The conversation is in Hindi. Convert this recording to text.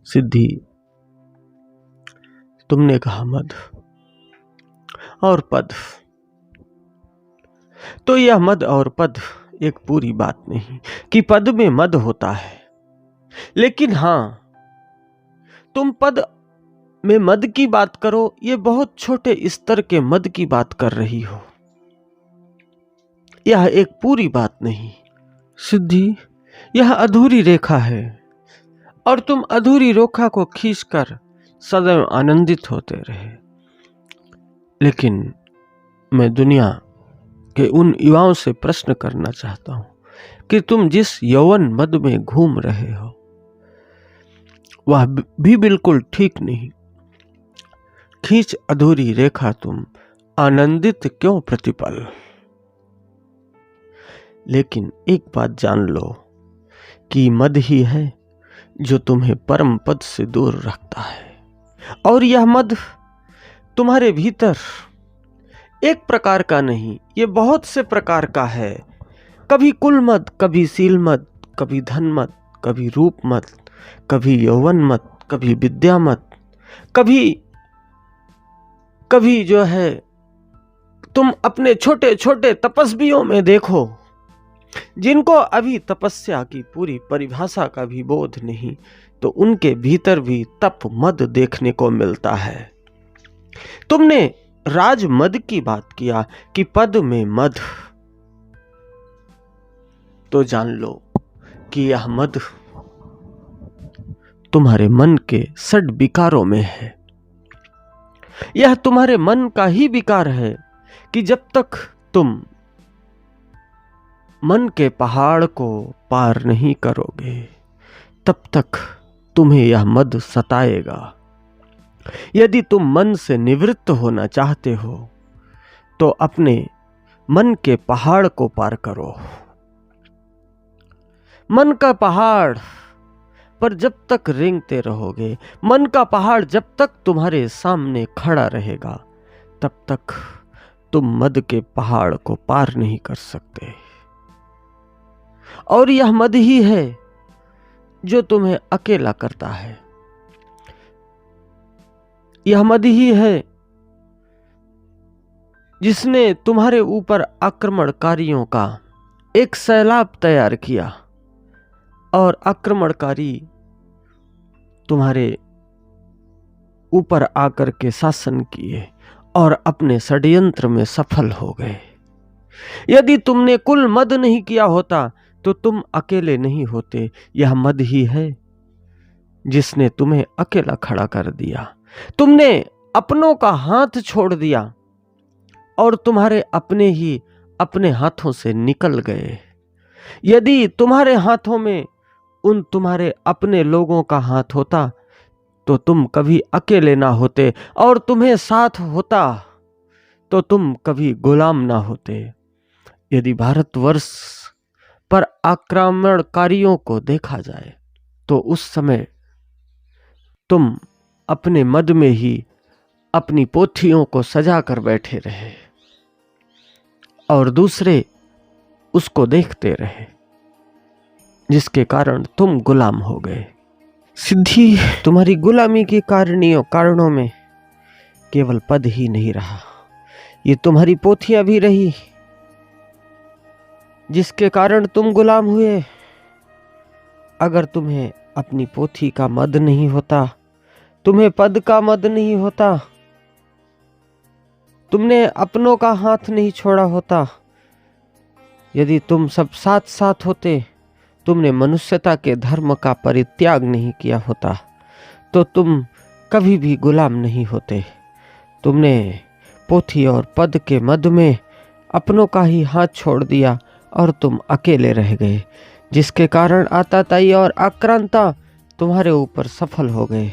सिद्धि, तुमने कहा मद और पद, तो यह मद और पद एक पूरी बात नहीं कि पद में मद होता है, लेकिन हां, तुम पद में मद की बात करो, ये बहुत छोटे स्तर के मद की बात कर रही हो, यह एक पूरी बात नहीं। सिद्धि, यह अधूरी रेखा है और तुम अधूरी रेखा को खींचकर सदैव आनंदित होते रहे। लेकिन मैं दुनिया के उन युवाओं से प्रश्न करना चाहता हूं कि तुम जिस यौवन मद में घूम रहे हो वह भी बिल्कुल ठीक नहीं। खींच अधूरी रेखा तुम, आनंदित क्यों प्रतिपल। लेकिन एक बात जान लो कि मद ही है जो तुम्हें परम पद से दूर रखता है, और यह मद तुम्हारे भीतर एक प्रकार का नहीं, ये बहुत से प्रकार का है। कभी कुल मद, कभी सील मद, कभी धन मद, कभी रूप मद, कभी यौवन मद, कभी विद्या मद, कभी जो है तुम अपने छोटे छोटे तपस्वियों में देखो जिनको अभी तपस्या की पूरी परिभाषा का भी बोध नहीं, तो उनके भीतर भी तप मद देखने को मिलता है। तुमने राज मद की बात किया कि पद में मद, तो जान लो कि यह मद तुम्हारे मन के षड विकारों में है। यह तुम्हारे मन का ही विकार है कि जब तक तुम मन के पहाड़ को पार नहीं करोगे तब तक तुम्हें यह मद सताएगा। यदि तुम मन से निवृत्त होना चाहते हो तो अपने मन के पहाड़ को पार करो। मन का पहाड़ पर जब तक रेंगते रहोगे, मन का पहाड़ जब तक तुम्हारे सामने खड़ा रहेगा, तब तक तुम मद के पहाड़ को पार नहीं कर सकते। और यह मद ही है जो तुम्हें अकेला करता है। यह मद ही है जिसने तुम्हारे ऊपर आक्रमणकारियों का एक सैलाब तैयार किया, और आक्रमणकारी तुम्हारे ऊपर आकर के शासन किए और अपने षड्यंत्र में सफल हो गए। यदि तुमने कुल मद नहीं किया होता तो तुम अकेले नहीं होते। यह मद ही है जिसने तुम्हें अकेला खड़ा कर दिया। तुमने अपनों का हाथ छोड़ दिया और तुम्हारे अपने ही अपने हाथों से निकल गए। यदि तुम्हारे हाथों में उन तुम्हारे अपने लोगों का हाथ होता तो तुम कभी अकेले ना होते, और तुम्हें साथ होता तो तुम कभी गुलाम ना होते। यदि भारतवर्ष पर आक्रमणकारियों को देखा जाए तो उस समय तुम अपने मद में ही अपनी पोथियों को सजा कर बैठे रहे और दूसरे उसको देखते रहे, जिसके कारण तुम गुलाम हो गए। सिद्धि, तुम्हारी गुलामी के कारणों में केवल पद ही नहीं रहा, ये तुम्हारी पोथियां भी रही जिसके कारण तुम गुलाम हुए। अगर तुम्हें अपनी पोथी का मद नहीं होता, तुम्हें पद का मद नहीं होता, तुमने अपनों का हाथ नहीं छोड़ा होता, यदि तुम सब साथ साथ होते, तुमने मनुष्यता के धर्म का परित्याग नहीं किया होता, तो तुम कभी भी गुलाम नहीं होते। तुमने पोथी और पद के मद में अपनों का ही हाथ छोड़ दिया और तुम अकेले रह गए, जिसके कारण आताताई और आक्रांता तुम्हारे ऊपर सफल हो गए।